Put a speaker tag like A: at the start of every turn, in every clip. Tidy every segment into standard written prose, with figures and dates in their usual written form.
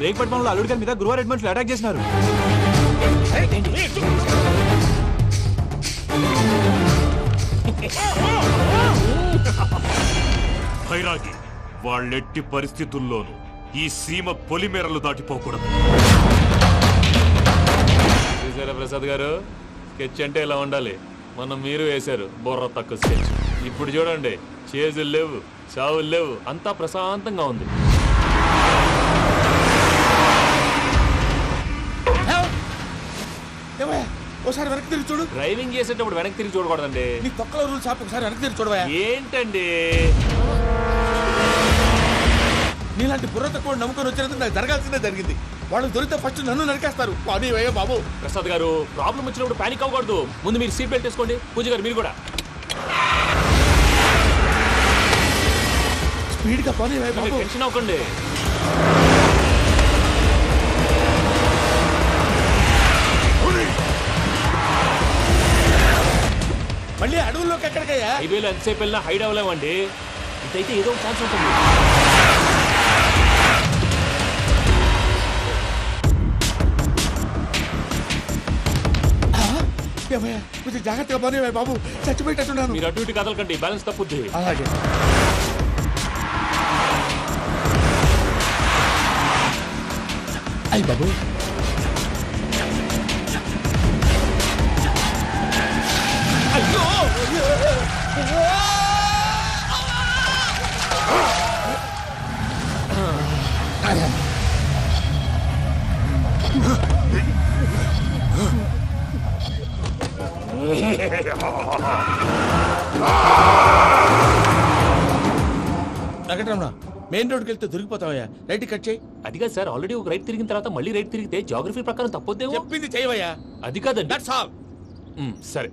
A: రేగపట్నంలో అల్లుడి గారి మీద గురువారం రెడ్ మనుషులు అటాక్ చేసినారు.
B: భైరాగి వాళ్ళెట్టి పరిస్థితుల్లోనూ ఈ సీమ పొలిమేరలు దాటిపోకూడదు.
C: చూసారా ప్రసాద్ గారు, స్కెచ్ అంటే ఇలా ఉండాలి. మనం మీరు వేశారు బుర్ర తక్కువ స్కెచ్. ఇప్పుడు చూడండి, చేజులు లేవు, చావులు లేవు, అంతా ప్రశాంతంగా ఉంది.
D: ఒకసారి వెనక్కి తిరిగి చూడు.
C: డ్రైవింగ్ చేసేటప్పుడు వెనక్కి తిరిగి చూడకూడదండి.
D: నీ తొక్కలో రూల్స్ ఆపి ఒకసారి వెనక్కి తిరిగి చూడవా.
C: ఏంటండి
D: నీలాంటి బుర్ర తక్కువ నమ్ముకొని వచ్చినందుకు నాకు జరగాల్సిందే జరిగింది. వాళ్ళు దొరికితే ఫస్ట్ నన్ను నరికేస్తారు. కానీ అయ్యో బాబు.
C: ప్రసాద్ గారు, ప్రాబ్లం వచ్చినప్పుడు పానిక్ అవ్వకూడదు. ముందు మీరు సీట్ బెల్ట్ వేసుకోండి. పూజ గారు మీరు కూడా
D: స్పీడ్ గా పని బాబు.
C: టెన్షన్ అవ్వకండి.
D: మళ్ళీ అడవుల్లోకి ఎక్కడికయ్యా?
C: హైవేలో ఎంతసేపు వెళ్ళినా హైడ్ అవ్వలేమండి. ఇదైతే ఏదో ఒక ఛాన్స్ ఉంటుంది.
D: కొంచెం జాగ్రత్తగా పని బాబు. చచ్చిపోయేటట్టున్నాను.
C: మీరు అటు ఇటు కదలకండి, బ్యాలెన్స్ తప్పుద్ది.
D: అలాగే. అయ్యి బాబు. వెంకటరమణ, మెయిన్ రోడ్కి వెళ్తే దొరికిపోతావయ్యా. రైట్ కట్ చేయి.
C: అది కాదు సార్, ఆల్రెడీ ఒక రైట్ తిరిగిన తర్వాత మళ్ళీ రైట్ తిరిగితే జాగ్రఫీ ప్రకారం తప్పొద్దేమో.
D: చెప్పింది చేయవయ్యా.
C: అది కాదండి.
D: That's all.
C: సరే.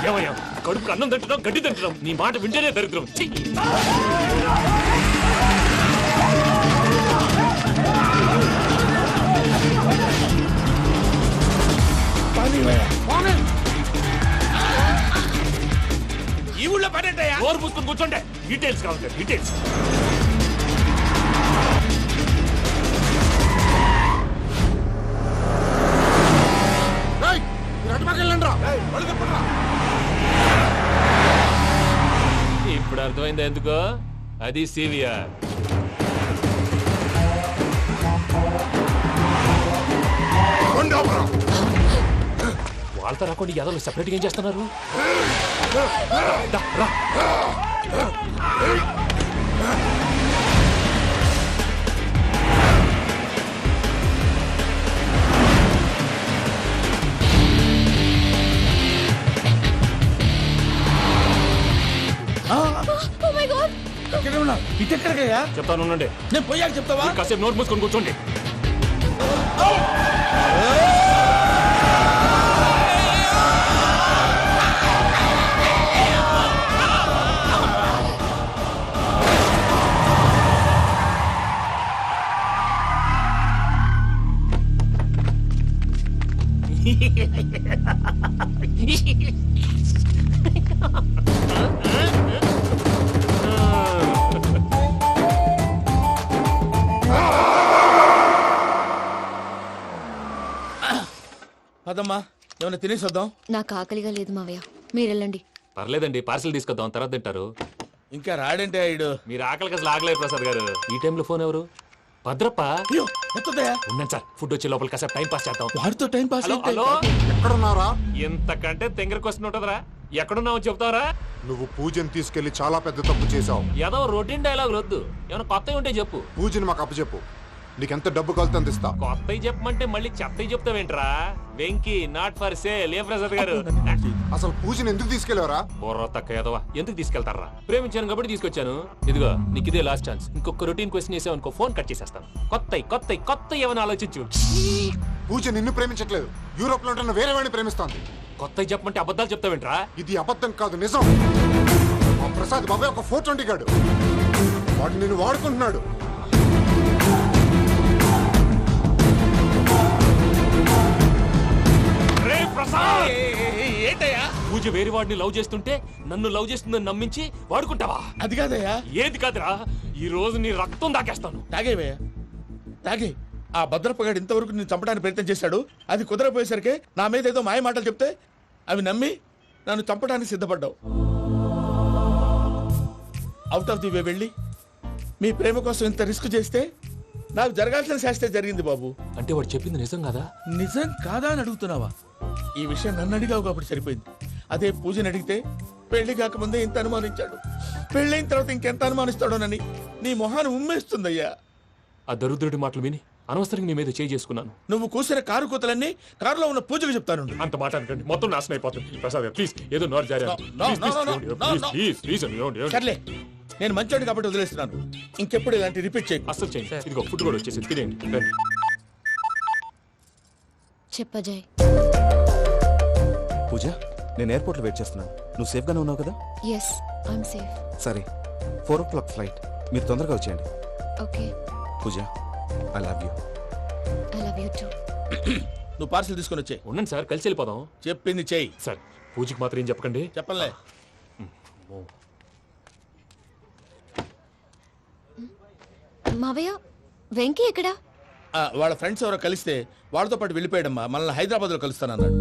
C: ఏమయ్యా, కడుపుకు అన్నం తింటున్నాం, గడ్డి తింటున్నాం. నీ మాట వింటేనే దరిద్రం.
D: ఈ ఊళ్ళో పడేటయ్యా.
C: ఓరు పూసుకొని కూర్చోండి. డీటెయిల్స్ కావాలి, డీటెయిల్స్. ఇప్పుడు అర్థమైంది ఎందుకో. అది సివిఆర్. వాళ్ళతో రాకుండా యాదవ్ సెపరేట్గా ఏం చేస్తున్నారు?
D: ఇటెక్కడికయ్యా?
C: చెప్తాను ఉండండి.
D: నేను పోయాక చెప్తావా?
C: కాసేపు నోట్ మూసుకొని కూర్చోండి.
D: పదమ్మా, ఏమైనా తినేసి వద్దాం.
E: నాకు ఆకలిగా లేదు మావయ్య, మీరు వెళ్ళండి.
C: పర్లేదండి, పార్సిల్ తీసుకొద్దాం, తర్వాత తింటారు.
D: ఇంకా రాడంటే ఇడు.
C: మీరు ఆకలికి అసలు ఆగలేదు ప్రసాద్ గారు. ఈ టైంలో ఫోన్ ఎవరు? భద్రప్ప.
D: అయ్యో ఎత్తదయ్యా.
C: ఉన్నాను సార్, ఫుడ్ వచ్చే లోపల కాసేపు టైం పాస్ చేద్దాం.
D: వాడితో టైం పాస్.
C: హలో హలో,
F: ఎక్కడున్నారా?
C: ఇంతకంటే తెంగర క్వశ్చన్ ఉంటుందిరా. ఎక్కడున్నావు చెప్తావరా?
F: నువ్వు పూజని తీసుకెళ్లి చాలా పెద్ద తప్పు చేశావు.
C: ఏదో రొటీన్ డైలాగ్ వద్దు, ఏమైనా కొత్తవి ఉంటే చెప్పు.
F: పూజని మాకు అప్పచెప్పు. నీకెంత డబ్బు కలితే అంత ఇస్తా.
C: కొత్తవి చెప్పమంటే మళ్ళీ చెత్తవి చెప్తావేంట్రా? Venky not for sale. ఏ ప్రసాద్ గారు,
F: అసలు పూజని ఎందుకు తీసుకెళ్లేవరా?
C: బుర్ర తక్క ఏదవా, ఎందుకు తీసుకెళ్తారా? ప్రేమించాను కాబట్టి తీసుకొచ్చాను. ఇదిగో నీకు ఇదే లాస్ట్ ఛాన్స్. ఇంకొక రొటీన్ క్వశ్చన్ చేసావు అనుకో, ఫోన్ కట్ చేసేస్తాను. కొత్త ఏమైనా ఆలోచించు.
F: పూజ నిన్ను ప్రేమించట్లేదు, యూరోప్ లో ఉంటున్న వేరే వాడిని ప్రేమిస్తాంది.
C: కొత్తవి చెప్పమంటే అబద్ధాలు చెప్తావేంట్రా?
F: ఇది అబద్ధం కాదు, నిజం. మా ప్రసాద్ బాబాయ్ ఒక 420 గాడు. వాడు నిన్ను వాడుకుంటున్నాడు.
B: ప్రసాద్
D: ఏంటయ్యా
C: పూజ వేరే వాడిని లవ్ చేస్తుంటే నన్ను లవ్ చేస్తుందని నమ్మించి వాడుకుంటావా?
D: అది కాదయ్యా.
C: ఏది కాదురా, ఈ రోజు నీ రక్తం దాకేస్తాను.
D: తాగేవయ్యా తాగే. ఆ భద్రప్పగాడు ఇంతవరకు నేను చంపడానికి ప్రయత్నం చేశాడు. అది కుదరపోయేసరికి నా మీద ఏదో మాయ మాటలు చెప్తే అవి నమ్మి నన్ను చంపడానికి సిద్ధపడ్డావు. అవుట్ ఆఫ్ ది వే వెళ్ళి మీ ప్రేమ కోసం ఇంత రిస్క్ చేస్తే నాకు జరగాల్సిన శాస్త్రే జరిగింది బాబు.
C: అంటే వాడు చెప్పింది నిజం కదా?
D: నిజం కాదా అని అడుగుతున్నావా? ఈ విషయం నన్ను అడిగావు కాబట్టి సరిపోయింది. అదే పూజని అడిగితే పెళ్లి కాకముందే ఇంత అనుమానించాడు, పెళ్ళైన తర్వాత ఇంకెంత అనుమానిస్తాడోనని నీ మొహాన్ని ఉమ్మేస్తుందయ్యా.
C: ఆ దరిద్రుడి మాటలు విని అనవసరంగా నీ మీద చేయి చేసుకున్నాను.
D: నువ్వు కూసిన కారు కూతలన్నీ కారులో ఉన్న పూజకు చెప్తాను.
C: అంత మాట అనకండి, మొత్తం నాశనం అయిపోతుంది. ప్రసాద్ ప్లీజ్ ఏదో నోరు జారీ.
D: సర్లే, నేను మంచోడు కాబట్టి వదిలేస్తున్నాను. ఇంకెప్పుడు ఇలాంటి రిపీట్ చేయకు.
C: అసలు చేయండి. ఇదిగో ఫుడ్ కూడా వచ్చేసి తినేయండి. రండి.
E: చెప్పజాయ్.
A: పూజ, నేను ఎయిర్పోర్ట్లో వెయిట్ చేస్తున్నాను. నువ్వు సేఫ్గానే ఉన్నావు కదా?
E: Yes, I'm safe.
A: సరే, 4 o'clock ఫ్లైట్. మీరు తొందరగా వచ్చేయండి.
E: Okay.
A: Pooja, I love you.
E: I love you too.
D: నువ్వు పార్సిల్ తీసుకొని వచ్చే.
C: ఉండండి సార్, కలిసి వెళ్ళిపోదాం.
D: చెప్పింది చెయ్యి.
C: సార్ పూజకి మాత్రం ఏం చెప్పకండి.
D: చెప్పలే.
E: మావయ్య, వెంకీ ఎక్కడా?
D: వాళ్ళ ఫ్రెండ్స్ ఎవరో కలిస్తే వాళ్ళతో పాటు వెళ్ళిపోయాడమ్మా. మనల్ని హైదరాబాద్లో కలుస్తానన్నాడు.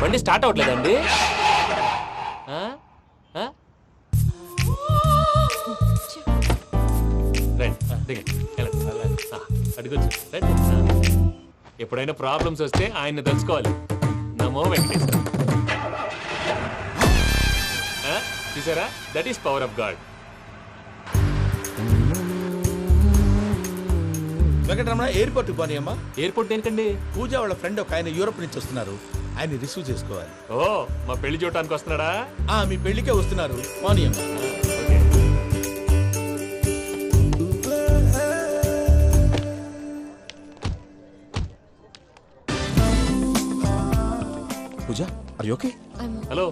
C: బండి స్టార్ట్ అవ్వట్లేదండి. అడిగొచ్చు. ఎప్పుడైనా ప్రాబ్లమ్స్ వస్తే ఆయన్ని తెలుసుకోవాలి. నమో వెంకటేశ్వర. చూసారా, that is power of God.
D: Venkataramana, airport పోనీ అమ్మా.
C: ఎయిర్పోర్ట్ దేనికండి?
D: పూజ వాళ్ళ ఫ్రెండ్ ఒక ఆయన యూరోప్ నుంచి వస్తున్నారు. ఆయన రిసీవ్ చేసుకోవాలి.
C: ఓ, మా పెళ్లి చూడటానికి వస్తున్నాడా?
D: మీ పెళ్లికే వస్తున్నారు. పోనీ అమ్మా.
C: Okay.
A: Pooja, are you okay?
C: Hello,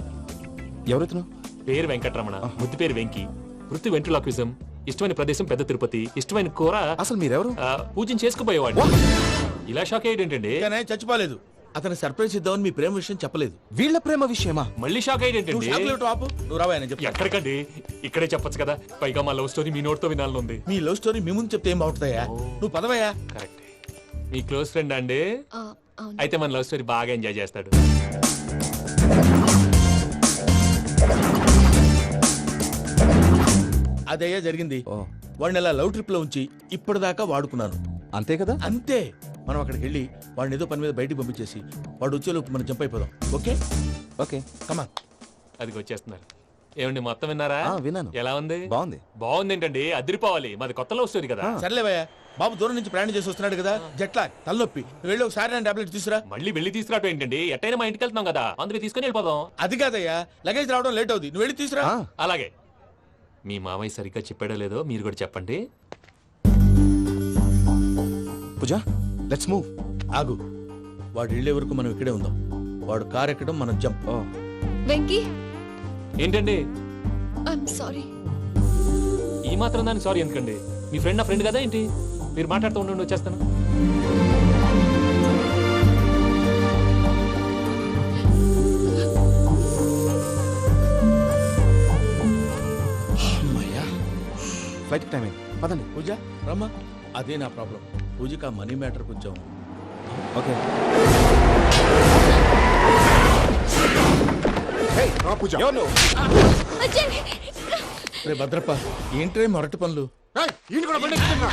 A: ఎవరైతున్నావు?
C: పేరు వెంకటరమణ, ముద్దు పేరు వెంకి, వృత్తి వెంట్రులాక్విజం, ఇష్టమైన ప్రదేశం పెద్ద తిరుపతి, ఇష్టమైన కూర.
A: అసలు మీరెవరు?
C: పూజను చేసుకుపోయేవాడు. ఇలా షాక్ అయ్యేటండి.
D: కానీ ఆయన చచ్చిపోలేదు. అతను సర్ప్రైజ్ ఇద్దామని మీ ప్రేమ విషయం చెప్పలేదు.
A: వీళ్ళ ప్రేమ విషయమా?
C: మళ్ళీ షాక్ అయ్యేటండి.
D: నువ్వు రావా ఆయన చెప్పి.
C: ఎక్కడికండి, ఇక్కడే చెప్పొచ్చు కదా. పైగా మా లవ్ స్టోరీ మీ నోటితో వినాలని ఉంది.
D: మీ లవ్ స్టోరీ మీ ముందు చెప్తే ఏం బాగుంటుందయ్యా? నువ్వు పదవయ్యా.
C: కరెక్ట్. మీ క్లోజ్ ఫ్రెండ్ అండి?
E: అవును.
C: అయితే మన లవ్ స్టోరీ బాగా ఎంజాయ్ చేస్తాడు.
D: అదయ్యా జరిగింది. వాడిని అలా లవ్ ట్రిప్ లో ఉంచి ఇప్పటిదాకా వాడుకున్నాను.
A: అంతే కదా?
D: అంతే. మనం అక్కడికి వెళ్ళి వాడిని ఏదో పని మీద బయటికి పంపించేసి వాడు వచ్చేలోపు మనం జంప్ అయిపోదాం. ఓకే
A: ఓకే,
D: కమా.
C: అది వచ్చేస్తున్నారు. ఏమండి, మొత్తం విన్నారా?
A: విన్నాను.
C: ఎలా ఉంది?
A: బాగుంది.
C: బాగుంది ఏంటండి, అదిరిపోవాలి. మాది కొత్త లవ్ స్టోరీ కదా.
D: సర్లేవయ్యా, బాబు దూరం నుంచి ప్రయాణం చేసి వస్తున్నాడు కదా, జట్లా తలనొప్పి. నువ్వు వెళ్ళి ఒకసారి నా టాబ్లెట్ తీసుకురా.
C: మళ్ళీ వెళ్ళి తీసుకురావటం ఏంటండి? ఎట్టైనా మా ఇంటికి వెళ్తున్నాం కదా, అందుకే తీసుకుని వెళ్ళిపోదాం.
D: అది కాదయ్యా, లగేజ్ రావడం లేట్ అవుతుంది. నువ్వు వెళ్ళి తీసుకురా.
C: అలాగే. మీ మామయ్య సరిగ్గా చెప్పాడో లేదో మీరు కూడా చెప్పండి.
A: పూజ, లెట్స్ మూవ్.
D: ఆగు, వాడు వెళ్ళే వరకు మనం ఇక్కడే ఉందాం. వాడు కార్ ఎక్కడం, మనం జంప్.
E: వెంకీ,
C: ఏంటండి
E: ఐఎమ్ సారీ.
C: ఈ మాత్రం దాన్ని సారీ ఎందుకండి? మీ ఫ్రెండ్ నా ఫ్రెండ్ కదా ఏంటి? మీరు మాట్లాడుతూ ఉండండి, వచ్చేస్తాను.
A: ఫ్లైట్ టైం అయింది, పదండి.
D: పూజ రమ్మా. అదే నా ప్రాబ్లం. పూజకి ఆ మనీ మ్యాటర్ కొంచెం.
A: ఓకే.
F: పూజ
D: రే భద్రప్ప, ఏంట్రే మొరటి పనులు?
F: ఈయన కూడా బండి ఎక్కుతున్నా.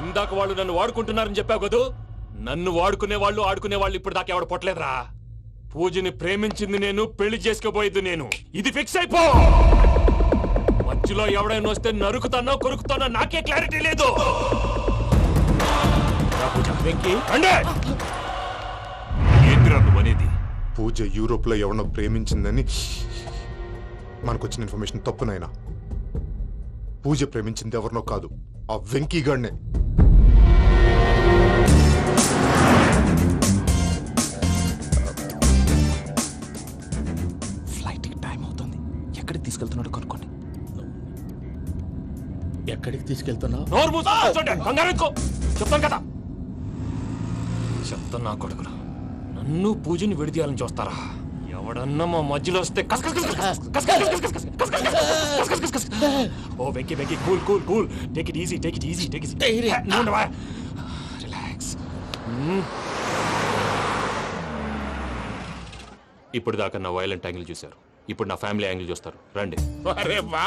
C: ఇందాక వాళ్ళు నన్ను వాడుకుంటున్నారని చెప్పావు కదూ. నన్ను వాడుకునే వాళ్ళు ఆడుకునే వాళ్ళు ఇప్పుడు దాకా ఎవడు పొట్టలేదురా. పూజని ప్రేమించింది నేను, పెళ్లి చేసుకోబోయేది నేను. ఇది ఫిక్స్ అయిపో. మధ్యలో ఎవడైనా వస్తే నరుకుతానో కొరుకుతానో నాకే క్లారిటీ లేదు.
D: వెంకీ
B: ఏంటిరా నువ్వు అనేది?
F: పూజ యూరోప్ లో ఎవరినో ప్రేమించిందని మనకొచ్చిన ఇన్ఫర్మేషన్ తప్పునైనా. పూజ ప్రేమించింది ఎవరినో కాదు, ఆ వెంకీ గాడినే.
A: ఫ్లైట్ టైం అవుతుంది. ఎక్కడికి తీసుకెళ్తున్నాడో కనుక్కోండి.
D: ఎక్కడికి తీసుకెళ్తున్నావు?
C: నోరు మూసుకొని కూర్చోండి. కంగారు ఎక్కు. చెప్తాను కదా. చెప్తాను నా కొడుకులు. నన్ను పూజని విడిదీయాలని చూస్తారా? ఎవడన్నా మా మధ్యలో వస్తే ఓ Venky Venky cool cool cool. Take it easy take it easy take it relax. ఇప్పుడు దాకా నా వైలెంట్ యాంగిల్ చూశారు. ఇప్పుడు నా ఫ్యామిలీ యాంగిల్ చూస్తారు. రండి.
G: అరే వా,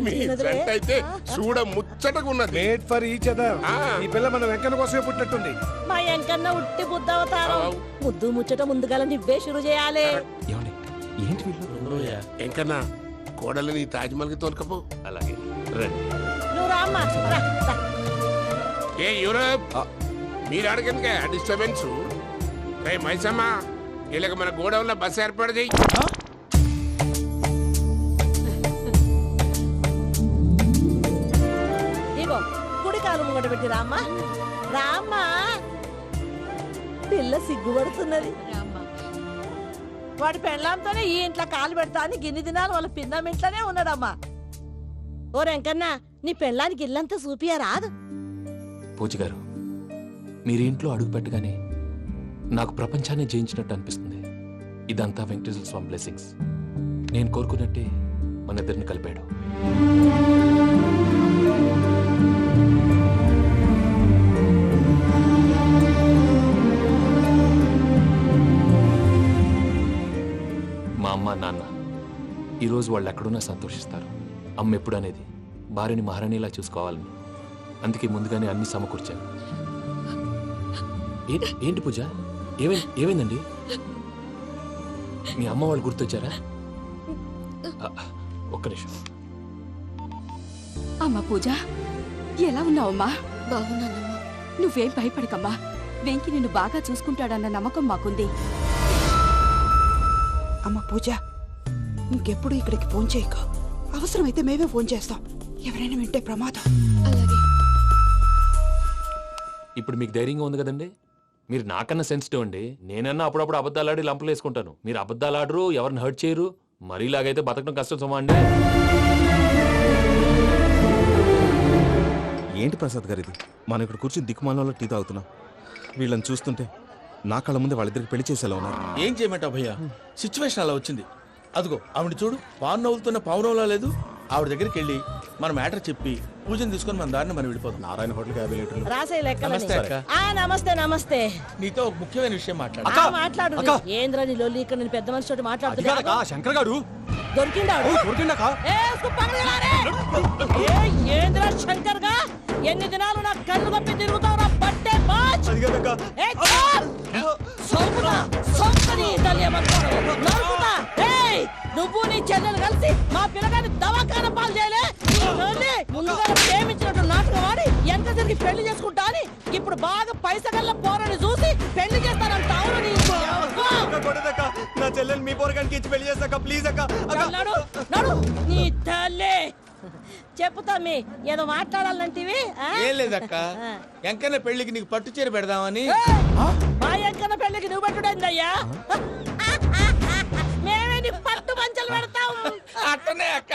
G: మీ జంట అయితే చూడ ముచ్చటగా ఉన్నది.
H: Made for each other. ఈ పిల్ల మన వెంకన్న కోసమే పుట్టినట్టుంది.
I: మా ఎంకన్న ఉట్టి బుద్ధవతారం. ముద్దు ముచ్చట ముందుగా నువ్వే షురు చేయాలి.
A: ఏమండి ఏంటి వీళ్ళు?
G: ఎంకన్నా కోడలని తాజ్మహల్ కి తోలుకపో.
C: అలాగే రండి.
I: నువ్వు రామ్మా రా, రా.
G: ఏ యూరోప్, మీరు అడగందుకే డిస్టర్బెన్స్. రే మైసమ్మ, వీళ్ళకి మన గోడౌన్లో బస్సు ఏర్పాటు చేయి.
I: ఇగో కుడి కాలు ముంగట పెట్టి రామ్మా రామ్మా. పిల్ల సిగ్గుపడుతున్నది. వాడి పెళ్ళాంతోనే ఈ ఇంట్లో కాలు పెడతా అని గిన్ని దినాలు వాళ్ళ పిన్నం ఇంట్లోనే ఉన్నాడమ్మా. ఓ వెంకన్న, నీ పెళ్ళానికి ఇల్లంతా చూపియా రాదు.
C: పూజ గారు, మీరు ఇంట్లో అడుగు పెట్టగానే నాకు ప్రపంచాన్ని జయించినట్టు అనిపిస్తుంది. ఇదంతా వెంకటేశ్వర స్వామి బ్లెస్సింగ్స్. నేను కోరుకున్నట్టే మన ఇద్దరిని కలిపాడు. మా అమ్మ నాన్న ఈరోజు వాళ్ళు ఎక్కడున్నా సంతోషిస్తారు. అమ్మ ఎప్పుడు అనేది భార్యని మహారాణిలా చూసుకోవాలని. అందుకే ముందుగానే అన్ని సమకూర్చాను. ఏంటి పూజ, ఏమైందండి? మీ అమ్మ వాళ్ళు గుర్తొచ్చారా? ఒక్క నిమిషం.
J: అమ్మా పూజ, ఎలా ఉన్నావమ్మా?
E: బాగున్నానమ్మా.
J: నువ్వేం భయపడకమ్మా. వెంకి నిన్ను బాగా చూసుకుంటాడన్న నమ్మకం మాకుంది.
K: అమ్మ పూజ, ఇంకెప్పుడు ఇక్కడికి ఫోన్ చేయక. అవసరమైతే మేమే ఫోన్ చేస్తాం. ఎవరైనా వింటే ప్రమాదం.
E: అలాగే.
C: ఇప్పుడు మీకు ధైర్యంగా ఉంది కదండి. మీరు నాకన్నా సెన్సిటివ్ అండి. నేనన్నా అప్పుడప్పుడు అబద్ధాలాడి లంపలు వేసుకుంటాను. మీరు అబద్ధాలు ఆడరు, ఎవరిని హర్ట్ చేయరు. మరీ ఇలాగైతే బతకడం కష్టం సుమా అండి.
A: ఏంటి ప్రసాద్ గారు ఇది? మనం ఇక్కడ కూర్చుని దిక్కుమాలలో టీ తాగుతున్నాం. వీళ్ళని చూస్తుంటే నా కళ్ళ ముందే వాళ్ళిద్దరికి పెళ్లి చేసేలా ఉన్నారు.
D: ఏం చేయమంటావు భయ్యా? సిచ్యువేషన్ అలా వచ్చింది. అదిగో ఆవిడ చూడు, పాను నవ్వులుతున్న పౌరంలా లేదు. ఆవిడ దగ్గరికి వెళ్ళి మన మ్యాటర్ చెప్పి పూజను తీసుకొని మన దారిని మనం వెళ్ళిపోతాం.
F: నారాయణ హోటల్ 50 లీటర్లు.
I: రాసే లెక్క.
D: నమస్తే అక్క.
I: నమస్తే నమస్తే.
D: నీతో ఒక ముఖ్యమైన విషయం మాట్లాడు.
I: మాట్లాడు. ఏంద్రా నీ లొల్లి? ఇక్కడ నేను పెద్ద మనిషితో మాట్లాడుతున్నా.
H: శంకర్ గారు
I: దొరికిందా? ఏంద్రా శంకర్ గా? ఎన్ని దినాలు నా కళ్ళు కప్పి తిరుగుతావు నా పట్టే బాచ్. నువ్వు నీ చెల్లెలు కలిసి మా పిల్లగాని దవాఖాన పాలు చేయలే. ముందుగా ప్రేమించినట్టు నాటకం ఆడి ఎంత తిరిగి పెళ్లి చేసుకుంటా అని ఇప్పుడు బాగా పైసగల్ల పోరని చూసి పెళ్లి చేస్తానంట. అవును,
H: నా చెల్లెలు మీ పోరగానికి ఇచ్చి పెళ్లి చేస్తాక ప్లీజ్ అక్క
I: నడు నడు నీ తల్లి చెప్పు తమ్మి ఏదో మాట్లాడాలంటివి ఆ?
D: ఏం లేదక్క ఎంకన్న పెళ్లికి నీకు పట్టు చీర పెడదామని
I: మా ఎంకన్న పెళ్లికి నువ్వు పెట్టుడైందయ్యా మేమే నీ పట్టు పంచలు పెడతాం
D: అట్టనే అక్క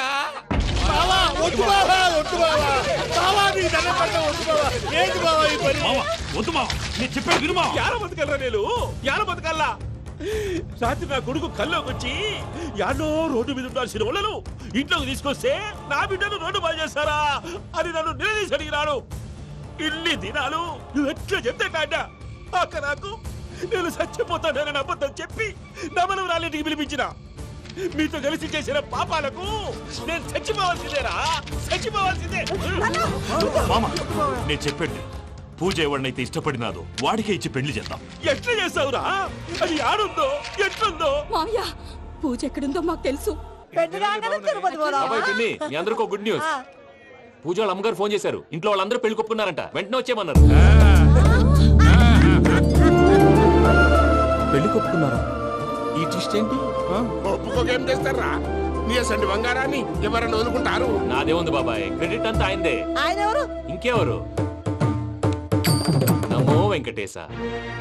D: బావా వద్దు బావా వద్దు బావా బావా నీ దండం పెడతా వద్దు బావా ఏంటి బావా ఈ పని
B: మావా వద్దు మావా నేను చెప్పేది విను మావా
C: యాడ బతకల్రా నేను యాడ బతకల్లా రాత్రి నా కొడుకు కల్లోకి వచ్చి యాడో రోడ్డు మీద ఉండాల్సిన వాళ్ళను ఇంట్లోకి తీసుకొస్తే నా బిడ్డను రోడ్డు బాగా చేస్తారా అని నన్ను నిలదీసి అడిగినాడు. ఇన్ని దినాలు నువ్వు ఎట్లా చెప్తే కాడ అక్క నాకు నేను చచ్చిపోతానని అబద్ధం చెప్పి నమ్మను రాలింటికి పిలిపించిన మీతో కలిసి చేసిన పాపాలకు నేను చచ్చిపోవాల్సిందేరా చచ్చిపోవాల్సిందే.
B: మామా నేను చెప్పండి పూజ ఎవరినైతే ఇష్టపడినాదో వాడికే ఇచ్చి పెళ్లి చేద్దాం.
C: ఎట్లా చేస్తావురా అది ఆడుందో ఎట్లుందో.
J: మావయ్య పూజ ఎక్కడుందో మాకు తెలుసు.
I: తిరుపతి
C: బాబాయ్ పిన్ని మీ అందరికీ గుడ్ న్యూస్. పూజ వాళ్ళ అమ్మగారు ఫోన్ చేశారు. ఇంట్లో వాళ్ళందరూ పెళ్లి కొప్పుకున్నారంట. వెంటనే వచ్చేయమన్నారు.
A: పెళ్లి కొప్పుకున్నారా?
D: ఈ ట్విస్ట్ ఏంటి
G: ఒప్పుకోకేం చేస్తారా? నీ అసంటి బంగారాన్ని ఎవరైనా వదులుకుంటారు?
C: నాదే ఉంది బాబాయ్, క్రెడిట్ అంతా ఆయనదే.
I: ఆయన ఎవరు
C: ఇంకెవరు? నమో వెంకటేశ.